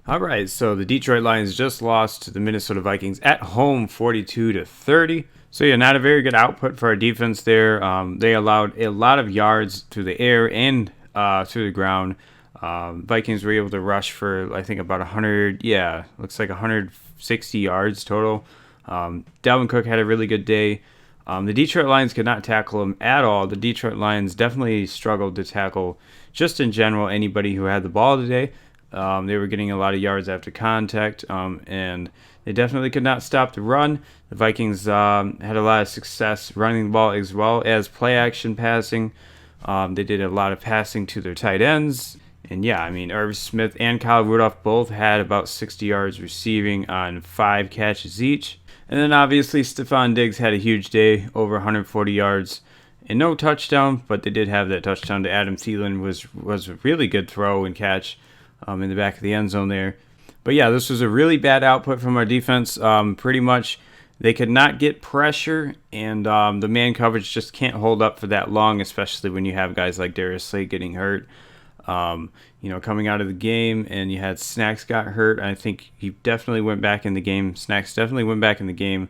All right, so the Detroit Lions just lost to the Minnesota Vikings at home, 42-30. So yeah, not a very good output for our defense there. They allowed a lot of yards through the air and through the ground. Vikings were able to rush for I think about 100. Yeah, looks like 160 yards total. Dalvin Cook had a really good day. The Detroit Lions could not tackle him at all. The Detroit Lions definitely struggled to tackle, just in general, anybody who had the ball today. They were getting a lot of yards after contact, and they definitely could not stop the run. The Vikings had a lot of success running the ball as well as play action passing. They did a lot of passing to their tight ends. And yeah, I mean, Irv Smith and Kyle Rudolph both had about 60 yards receiving on 5 catches each. And then obviously Stephon Diggs had a huge day, over 140 yards and no touchdown, but they did have that touchdown to Adam Thielen, was a really good throw and catch in the back of the end zone there. But yeah, this was a really bad output from our defense. Pretty much they could not get pressure, and the man coverage just can't hold up for that long, especially when you have guys like Darius Slay getting hurt. Coming out of the game, and you had Snacks got hurt. I think he definitely went back in the game. Snacks definitely went back in the game.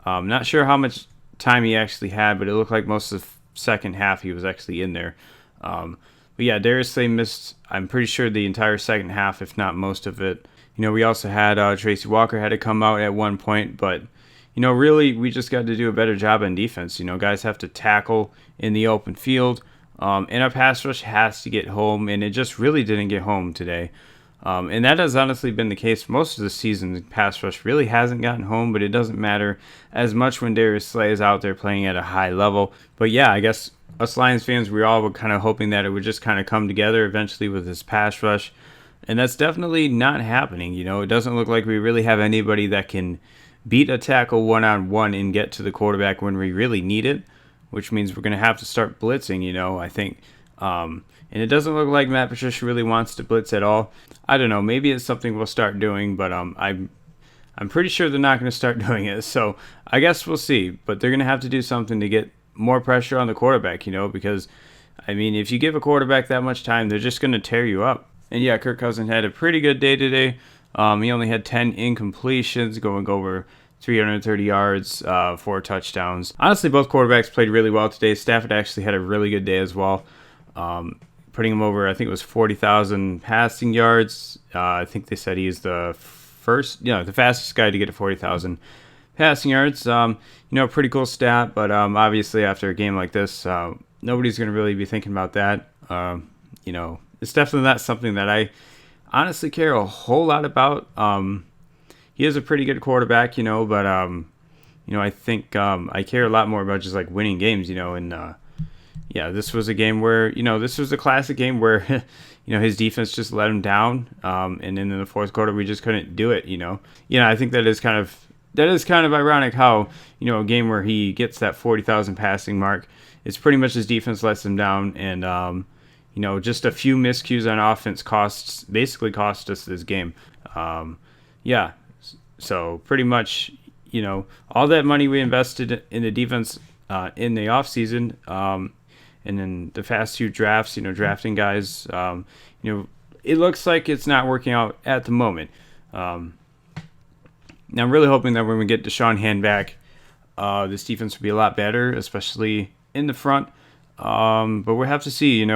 Not sure how much time he actually had, but it looked like most of the second half he was actually in there. But yeah, Darius Slay missed, I'm pretty sure, the entire second half, if not most of it. We also had Tracy Walker had to come out at one point, but really we just got to do a better job on defense. Guys have to tackle in the open field. And our pass rush has to get home, and it just really didn't get home today. And that has honestly been the case for most of the season. The pass rush really hasn't gotten home, but it doesn't matter as much when Darius Slay is out there playing at a high level. But yeah, I guess us Lions fans, we all were kind of hoping that it would just kind of come together eventually with this pass rush. And that's definitely not happening. It doesn't look like we really have anybody that can beat a tackle one-on-one and get to the quarterback when we really need it, which means we're going to have to start blitzing, I think. And it doesn't look like Matt Patricia really wants to blitz at all. I don't know. Maybe it's something we'll start doing, but I'm pretty sure they're not going to start doing it. So I guess we'll see. But they're going to have to do something to get more pressure on the quarterback, because, I mean, if you give a quarterback that much time, they're just going to tear you up. And yeah, Kirk Cousins had a pretty good day today. He only had 10 incompletions, going over 330 yards, 4 touchdowns. Honestly, both quarterbacks played really well today. Stafford actually had a really good day as well, putting him over, I think it was 40,000 passing yards. I think they said he's the fastest guy to get to 40,000 passing yards. Pretty cool stat, but obviously after a game like this, nobody's going to really be thinking about that. It's definitely not something that I honestly care a whole lot about. He is a pretty good quarterback, but I think I care a lot more about just like winning games, and this was a game where, this was a classic game where, his defense just let him down, and then in the fourth quarter we just couldn't do it, I think that is kind of ironic how, a game where he gets that 40,000 passing mark, it's pretty much his defense lets him down, and just a few miscues on offense basically cost us this game. So pretty much, all that money we invested in the defense in the offseason, and then the fast few drafts, drafting guys, it looks like it's not working out at the moment. Now I'm really hoping that when we get Deshaun Hand back, this defense will be a lot better, especially in the front. But we'll have to see,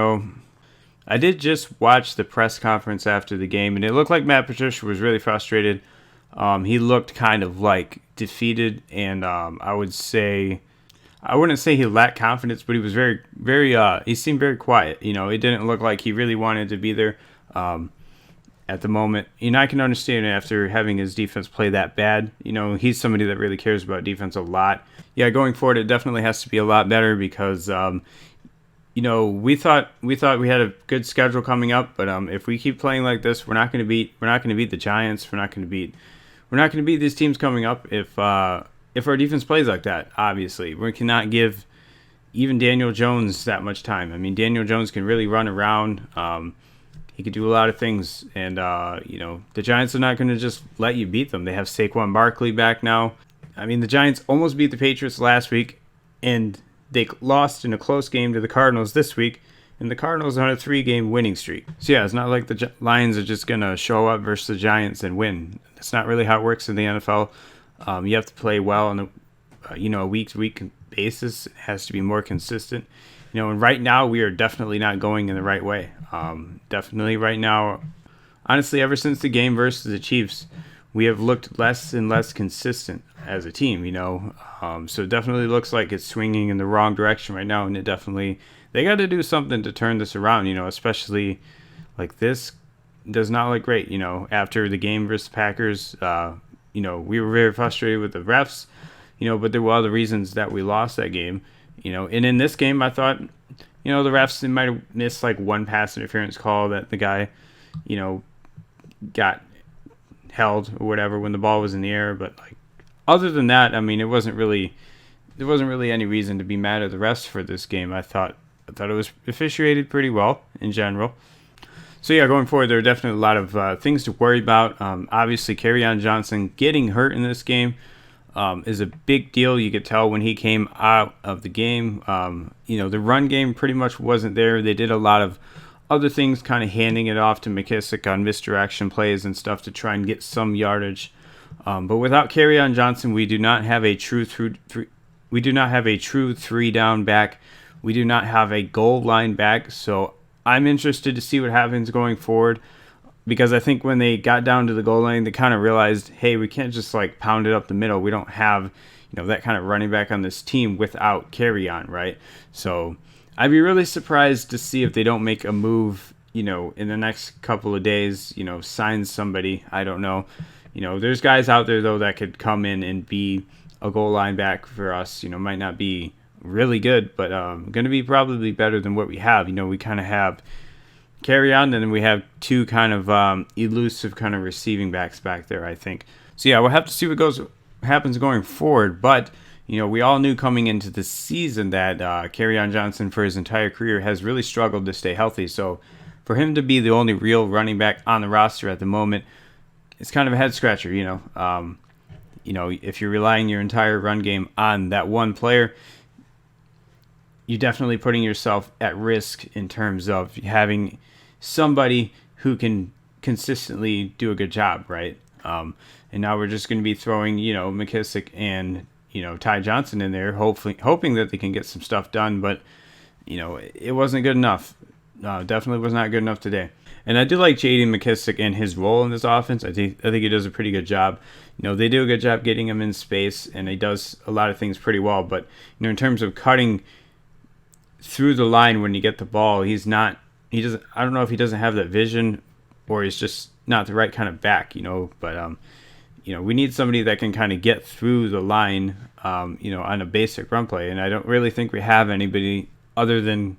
I did just watch the press conference after the game, and it looked like Matt Patricia was really frustrated. He looked kind of like defeated, and I wouldn't say he lacked confidence, but he was very, very, he seemed very quiet. It didn't look like he really wanted to be there at the moment. I can understand after having his defense play that bad. He's somebody that really cares about defense a lot. Yeah, going forward, it definitely has to be a lot better because, we thought we had a good schedule coming up, but if we keep playing like this, we're not going to beat the Giants. We're not going to beat these teams coming up if our defense plays like that. Obviously, we cannot give even Daniel Jones that much time. I mean, Daniel Jones can really run around. He could do a lot of things, and the Giants are not going to just let you beat them. They have Saquon Barkley back now. I mean, the Giants almost beat the Patriots last week, and they lost in a close game to the Cardinals this week, and the Cardinals are on a 3-game winning streak. So yeah, it's not like the Lions are just going to show up versus the Giants and win. That's not really how it works in the NFL. You have to play well on a week-to-week basis. It has to be more consistent. And right now we are definitely not going in the right way. Definitely right now, honestly, ever since the game versus the Chiefs, we have looked less and less consistent as a team, So it definitely looks like it's swinging in the wrong direction right now, and they got to do something to turn this around, especially like this does not look great, after the game versus Packers. We were very frustrated with the refs, but there were other reasons that we lost that game, and in this game, I thought, the refs, they might have missed like one pass interference call that the guy, got held or whatever when the ball was in the air. But like, other than that, I mean, there wasn't really any reason to be mad at the refs for this game. I thought it was officiated pretty well in general. So yeah, going forward, there are definitely a lot of things to worry about. Obviously, Kerryon Johnson getting hurt in this game is a big deal. You could tell when he came out of the game. The run game pretty much wasn't there. They did a lot of other things, kind of handing it off to McKissick on misdirection plays and stuff to try and get some yardage. But without Kerryon Johnson, we do not have a true three-down back. We do not have a goal line back. So I'm interested to see what happens going forward, because I think when they got down to the goal line, they kind of realized, hey, we can't just like pound it up the middle. We don't have, that kind of running back on this team without Kerryon, right? So I'd be really surprised to see if they don't make a move, in the next couple of days, sign somebody. I don't know. There's guys out there, though, that could come in and be a goal line back for us. Might not be really good, but going to be probably better than what we have. We kind of have Kerryon, and then we have two kind of elusive kind of receiving backs back there, I think. So, yeah, we'll have to see what happens going forward, but we all knew coming into the season that Kerryon Johnson for his entire career has really struggled to stay healthy. So for him to be the only real running back on the roster at the moment, it's kind of a head scratcher. If you're relying your entire run game on that one player, you're definitely putting yourself at risk in terms of having somebody who can consistently do a good job, right? And now we're just going to be throwing, McKissick and Ty Johnson in there, hoping that they can get some stuff done, but it wasn't good enough. Definitely was not good enough today. And I do like J.D. McKissick and his role in this offense. I think he does a pretty good job. They do a good job getting him in space, and he does a lot of things pretty well. But in terms of cutting through the line when you get the ball, he doesn't. I don't know if he doesn't have that vision, or he's just not the right kind of back. But we need somebody that can kind of get through the line, on a basic run play. And I don't really think we have anybody other than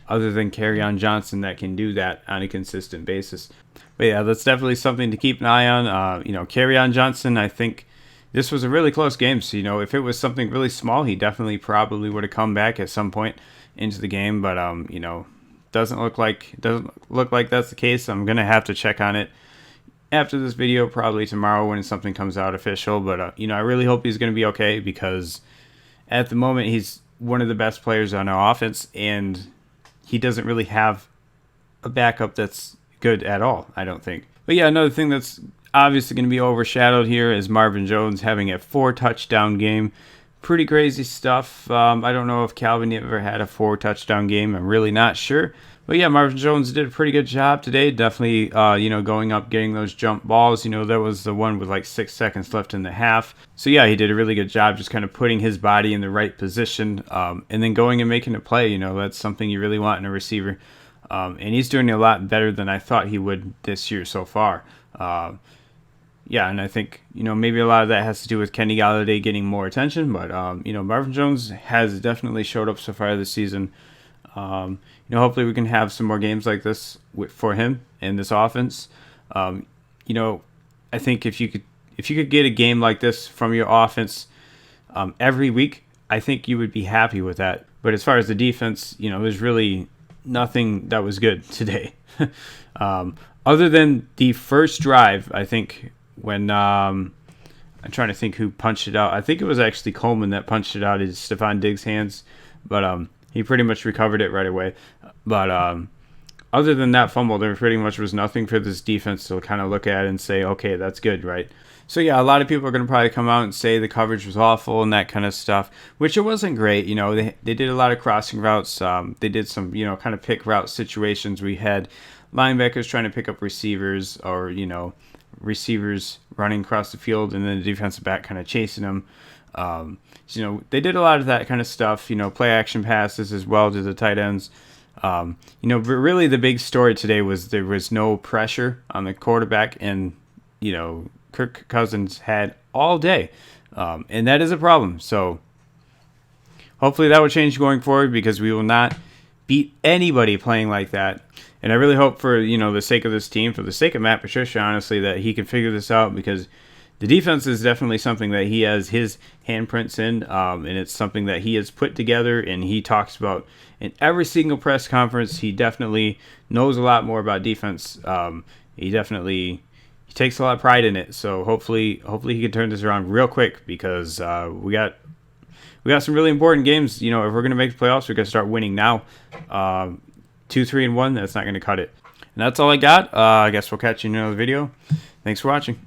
Kerryon Johnson that can do that on a consistent basis. But yeah, that's definitely something to keep an eye on. Kerryon Johnson, I think this was a really close game. So, if it was something really small, he definitely probably would have come back at some point into the game. But, doesn't look like that's the case. I'm going to have to check on it after this video, probably tomorrow when something comes out official. But, I really hope he's going to be okay, because at the moment he's one of the best players on our offense, and he doesn't really have a backup that's good at all, I don't think. But yeah, another thing that's obviously going to be overshadowed here is Marvin Jones having a 4-touchdown game. Pretty crazy stuff. I don't know if Calvin ever had a 4-touchdown game. I'm really not sure. But yeah, Marvin Jones did a pretty good job today. Definitely, going up, getting those jump balls. That was the one with like 6 seconds left in the half. So yeah, he did a really good job just kind of putting his body in the right position, and then going and making a play. That's something you really want in a receiver. And he's doing a lot better than I thought he would this year so far. Yeah, and I think, maybe a lot of that has to do with Kenny Golladay getting more attention. But, Marvin Jones has definitely showed up so far this season. Hopefully we can have some more games like this for him in this offense. I think if you could get a game like this from your offense every week, I think you would be happy with that. But as far as the defense, there's really nothing that was good today. Other than the first drive, I think when I'm trying to think who punched it out. I think it was actually Coleman that punched it out of Stephon Diggs' hands. But He pretty much recovered it right away. But other than that fumble, there pretty much was nothing for this defense to kind of look at and say, okay, that's good, right? So yeah, a lot of people are going to probably come out and say the coverage was awful and that kind of stuff, which it wasn't great. You know, they did a lot of crossing routes. They did some, you know, kind of pick route situations. We had linebackers trying to pick up receivers, or, you know, receivers running across the field, and then the defensive back kind of chasing them. You know, they did a lot of that kind of stuff, you know, play action passes as well to the tight ends. You know, but really the big story today was there was no pressure on the quarterback, and, you know, Kirk Cousins had all day. And that is a problem. So hopefully that will change going forward, because we will not beat anybody playing like that. And I really hope, for, you know, the sake of this team, for the sake of Matt Patricia, honestly, that he can figure this out, because the defense is definitely something that he has his handprints in, and it's something that he has put together, and he talks about in every single press conference. He definitely knows a lot more about defense. He takes a lot of pride in it. So hopefully he can turn this around real quick, because we got some really important games. You know, if we're gonna make the playoffs, we got to start winning now. 2-3-1, that's not gonna cut it. And that's all I got. I guess we'll catch you in another video. Thanks for watching.